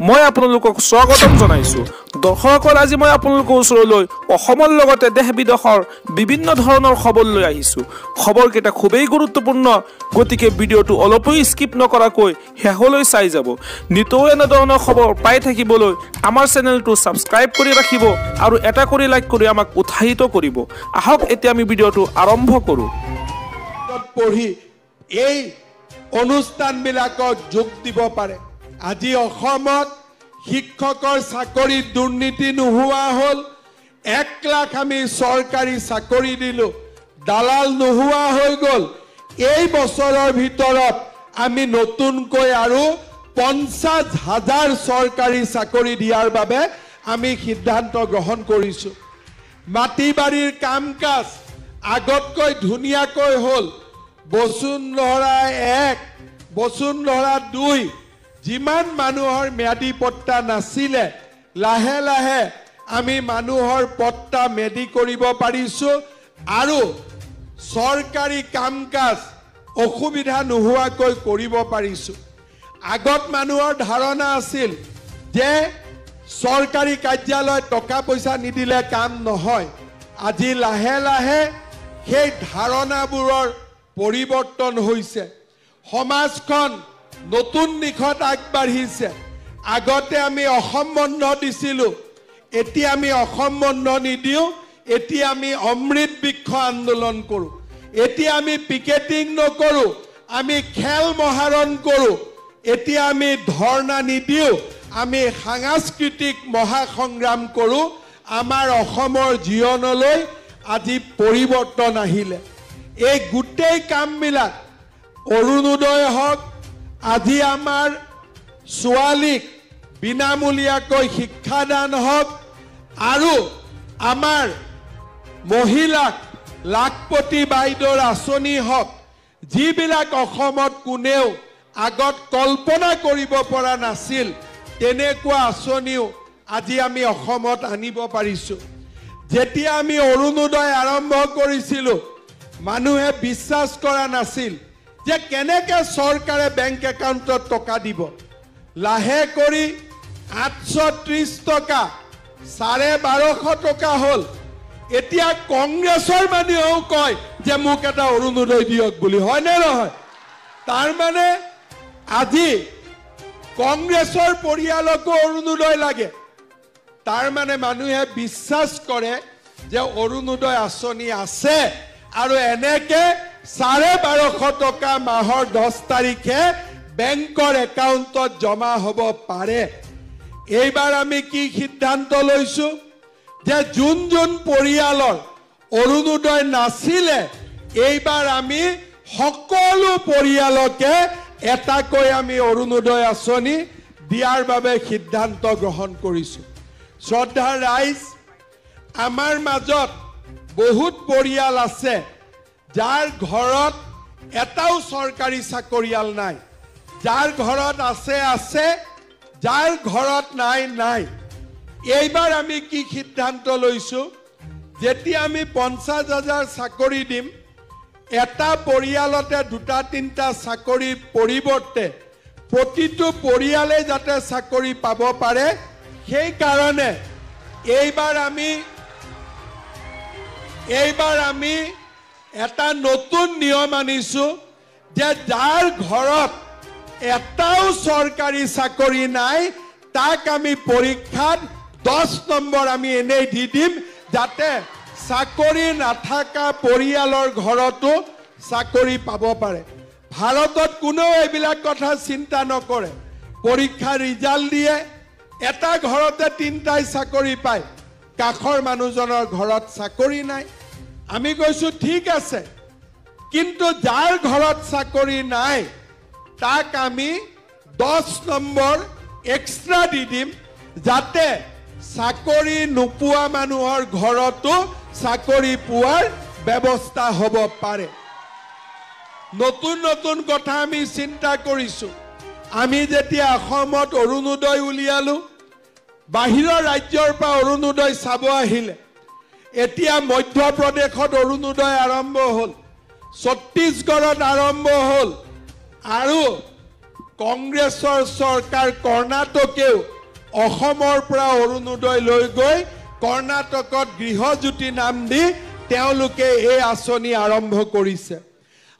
মই আপোনালোকক স্বাগতম জনাইছো। দৰ্শকসকল, আজি মই আপোনালোকৰ ওচৰলৈ অসমৰ লগতে দেশ বিদেশৰ বিভিন্ন ধৰণৰ খবৰ লৈ আহিছো। খবৰকেইটা খুবেই গুৰুত্বপূৰ্ণ, গতিকে ভিডিঅ'টো অলপো স্কিপ নকৰাকৈ শেষলৈ চাই যাব। নিতৌ এনেধৰণৰ খবৰ পাই থাকিবলৈ আমাৰ চেনেলটো ছাবস্ক্ৰাইব কৰি ৰাখিব আৰু এটা কৰি লাইক কৰি আমাক উৎসাহিত কৰিব। আহক এতিয়া আমি ভিডিঅ'টো আৰম্ভ কৰোঁ। পঢ়ি এই অনুষ্ঠানবিলাকক যোগ দিব পাৰে। আজি অসমত শিক্ষকৰ চাকৰি দুৰ্নীতি নোহোৱা হ'ল। 1 লাখ আমি চৰকাৰী চাকৰি দিলো, দালাল নোহোৱা হৈ গ'ল। এই বছৰৰ ভিতৰত আমি নতুনকৈ আৰু 50,000 চৰকাৰী চাকৰি দিয়াৰ বাবে আমি সিদ্ধান্ত গ্ৰহণ কৰিছো। মাটি বাৰীৰ কাম কাজ আগতকৈ ধুনীয়াকৈ হ'ল। বসুন্ধৰা 1, বসুন্ধৰা 2 যিমান মানুহৰ ম্যাদী পট্টা নাছিলে, লাহে লাহে আমি মানুহৰ পট্টা মেদি কৰিব পাৰিছো আৰু চৰকাৰী কাম কাজ অসুবিধা নোহোৱাকৈ কৰিব পাৰিছো। আগত মানুহৰ ধাৰণা আছিল যে চৰকাৰী কাৰ্যালয়ত টকা পইচা নিদিলে কাম নহয়। আজি লাহে লাহে সেই ধাৰণাবোৰৰ পৰিৱৰ্তন হৈছে। সমাজখন নতুন দিশত আগবাঢ়িছে। আগতে আমি অসম বন্ধ দিছিলো, এতিয়া আমি অসম বন্ধ নিদিওঁ। এতিয়া আমি অমৃত বৃক্ষ আন্দোলন কৰোঁ। এতিয়া আমি পিকেটিং নকৰোঁ, আমি খেল মহাৰণ কৰোঁ। এতিয়া আমি ধৰ্ণা নিদিওঁ, আমি সাংস্কৃতিক মহাসংগ্ৰাম কৰোঁ। আমাৰ অসমৰ জীৱনলৈ আজি পৰিৱৰ্তন আহিলে। এই গোটেই কামবিলাক অৰুণোদয় হওক, আজি আমাৰ ছোৱালীক বিনামূলীয়াকৈ শিক্ষাদান হওক আৰু আমাৰ মহিলাক লাখপতি বাইদেউৰ আঁচনি হওক, যিবিলাক অসমত কোনেও আগত কল্পনা কৰিব পৰা নাছিল, তেনেকুৱা আঁচনিও আজি আমি অসমত আনিব পাৰিছো। যেতিয়া আমি অৰুণোদয় আৰম্ভ কৰিছিলো, মানুহে বিশ্বাস কৰা নাছিল যে কেনেকে চৰকাৰে বেংক একাউণ্টত টকা দিব। লাহে কৰি 830 টকা 1250 টকা হ'ল। এতিয়া কংগ্ৰেছৰ মানুহেও কয় যে মোক এটা অৰুণোদয় দিয়ক বুলি, হয় নে নহয়? তাৰমানে আজি কংগ্ৰেছৰ পৰিয়ালকো অৰুণোদয় লাগে। তাৰমানে মানুহে বিশ্বাস কৰে যে অৰুণোদয় আঁচনি আছে আৰু এনেকে 1250 টকা মাহৰ 10 তাৰিখে বেংকৰ একাউণ্টত জমা হ'ব পাৰে। এইবাৰ আমি কি সিদ্ধান্ত লৈছো যে যোন যোন পৰিয়ালৰ অৰুণোদয় নাছিলে, এইবাৰ আমি সকলো পৰিয়ালকে এটাকৈ আমি অৰুণোদয় আঁচনি দিয়াৰ বাবে সিদ্ধান্ত গ্ৰহণ কৰিছো। শ্ৰদ্ধাৰ ৰাইজ, আমাৰ মাজত বহুত পৰিয়াল আছে যাৰ ঘৰত এটাও চৰকাৰী চাকৰিয়াল নাই। যাৰ ঘৰত আছে আছে, যাৰ ঘৰত নাই নাই। এইবাৰ আমি কি সিদ্ধান্ত লৈছো, যেতিয়া আমি 50,000 চাকৰি দিম, এটা পৰিয়ালতে 2-3টা চাকৰিৰ পৰিৱৰ্তে প্ৰতিটো পৰিয়ালে যাতে চাকৰি পাব পাৰে, সেইকাৰণে এইবাৰ আমি এটা নতুন নিয়ম আনিছো যে যাৰ ঘৰত এটাও চৰকাৰী চাকৰি নাই, তাক আমি পৰীক্ষাত 10 নম্বৰ আমি এনেই দি দিম, যাতে চাকৰি নাথাকা পৰিয়ালৰ ঘৰতো চাকৰি পাব পাৰে। ভাৰতত কোনেও এইবিলাক কথা চিন্তা নকৰে। পৰীক্ষাৰ ৰিজাল্ট দিয়ে, এটা ঘৰতে 3টাই চাকৰি পায়, কাষৰ মানুহজনৰ ঘৰত চাকৰি নাই। আমি কৈছো ঠিক আছে, কিন্তু যাৰ ঘৰত চাকৰি নাই তাক আমি 10 নম্বৰ এক্সট্ৰা দি দিম, যাতে চাকৰি নোপোৱা মানুহৰ ঘৰতো চাকৰি পোৱাৰ ব্যৱস্থা হ'ব পাৰে। নতুন নতুন কথা আমি চিন্তা কৰিছো। আমি যেতিয়া অসমত অৰুণোদয় উলিয়ালো, বাহিৰৰ ৰাজ্যৰ পৰা অৰুণোদয় চাব আহিলে। এতিয়া মধ্যপ্ৰদেশত অৰুণোদয় আৰম্ভ হ'ল, ছত্তীশগড়ত আৰম্ভ হ'ল আৰু কংগ্ৰেছৰ চৰকাৰ কৰ্ণাটকেও অসমৰ পৰা অৰুণোদয় লৈ গৈ কৰ্ণাটকত গৃহজ্যোতি নাম দি তেওঁলোকে এই আঁচনি আৰম্ভ কৰিছে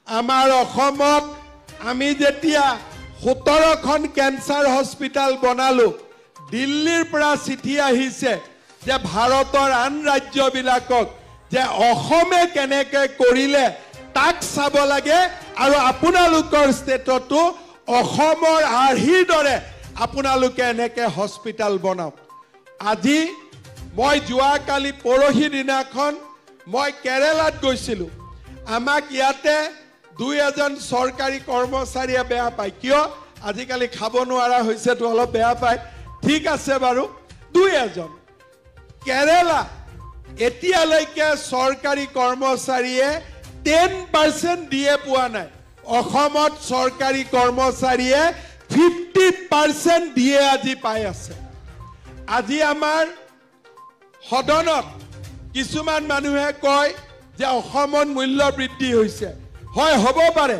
আমাৰ অসমত আমি যেতিয়া 17খন কেন্সাৰ হস্পিটাল বনালো দিল্লীৰ পৰা চিঠি আহিছে যে ভাৰতৰ আন ৰাজ্যবিলাকক যে অসমে কেনেকৈ কৰিলে তাক চাব লাগে আৰু আপোনালোকৰ ষ্টেটতো অসমৰ আৰ্হিৰ দৰে আপোনালোকে এনেকৈ হস্পিটাল বনাওক আজি মই যোৱাকালি পৰহি দিনাখন মই কেৰেলাত গৈছিলোঁ আমাক ইয়াতে দুই এজন চৰকাৰী কৰ্মচাৰীয়ে বেয়া পায় কিয় আজিকালি খাব নোৱাৰা হৈছে তো অলপ বেয়া পায় ঠিক আছে বাৰু দুই এজন কেৰেলা এতিয়ালৈকে চৰকাৰী কৰ্মচাৰীয়ে 10% দিয়ে পোৱা নাই অসমত চৰকাৰী কৰ্মচাৰীয়ে 50% দিয়ে আজি পাই আছে আজি আমাৰ সদনত কিছুমান মানুহে কয় যে অসমত মূল্য বৃদ্ধি হৈছে হয় হ'ব পাৰে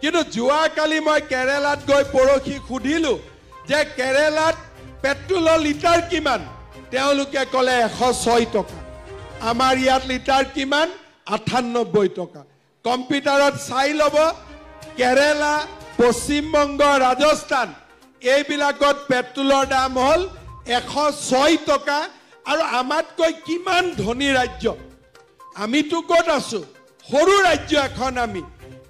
কিন্তু যোৱাকালি মই কেৰেলাত গৈ পৰহি সুধিলোঁ যে কেৰেলাত পেট্ৰলৰ লিটাৰ কিমান তেওঁলোকে ক'লে 106 টকা আমাৰ ইয়াত লিটাৰ কিমান 98 টকা কম্পিউটাৰত চাই ল'ব কেৰেলা পশ্চিমবংগ ৰাজস্থান এইবিলাকত পেট্ৰলৰ দাম হ'ল 106 টকা আৰু আমাতকৈ কিমান ধনী ৰাজ্য আমিতো ক'ত আছো সৰু ৰাজ্য এখন আমি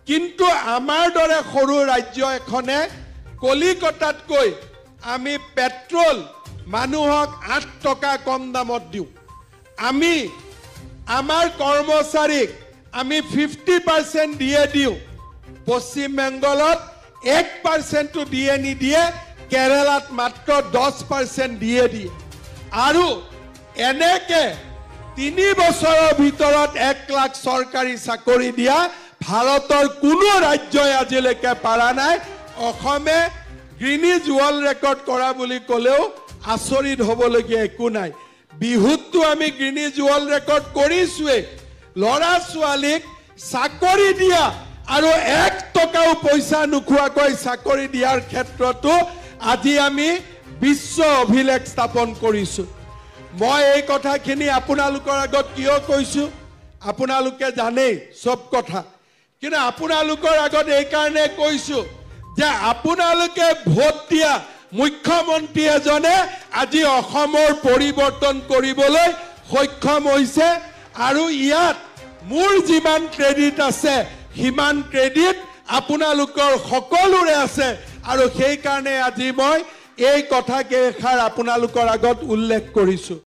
কিন্তু আমাৰ দৰে সৰু ৰাজ্য এখনে কলিকতাতকৈ আমি পেট্ৰল মানুহক 8 টকা কম দামত দিওঁ আমি আমাৰ কৰ্মচাৰীক আমি 50% দিয়ে দিওঁ পশ্চিম বেংগলত 1% দিয়ে নিদিয়ে কেৰেলাত মাত্ৰ 10% দিয়ে আৰু এনেকে 3 বছৰৰ ভিতৰত 1 লাখ চৰকাৰী চাকৰি দিয়া ভাৰতৰ কোনো ৰাজ্যই আজিলৈকে পাৰা নাই অসমে গ্ৰীনিজ ৱৰ্ল্ড ৰেকৰ্ড কৰা বুলি ক'লেও আচৰিত হ'বলগীয়া একো নাই বিহুতটো আমি গ্ৰীনিজ ৱৰ্ল্ড ৰেকৰ্ড কৰিছোৱে লৰা ছোৱালীক চাকৰি দিয়া আৰু 1 টকাও পইচা নোখোৱাকৈ চাকৰি দিয়াৰ ক্ষেত্ৰতো আজি আমি বিশ্ব অভিলেখ স্থাপন কৰিছো মই এই কথাখিনি আপোনালোকৰ আগত কিয় কৈছো আপোনালোকে জানেই সব কথা কিন্তু আপোনালোকৰ আগত এই কাৰণে কৈছো যে আপোনালোকে ভোট দিয়া মুখ্যমন্ত্ৰী এজনে আজি অসমৰ পৰিৱৰ্তন কৰিবলৈ সক্ষম হৈছে আৰু ইয়াত মোৰ যিমান ক্ৰেডিট আছে হিমান ক্ৰেডিট আপোনালোকৰ সকলোৰে আছে আৰু সেই কাৰণে আজি মই এই কথাকে এষাৰ আপোনালোকৰ আগত উল্লেখ কৰিছো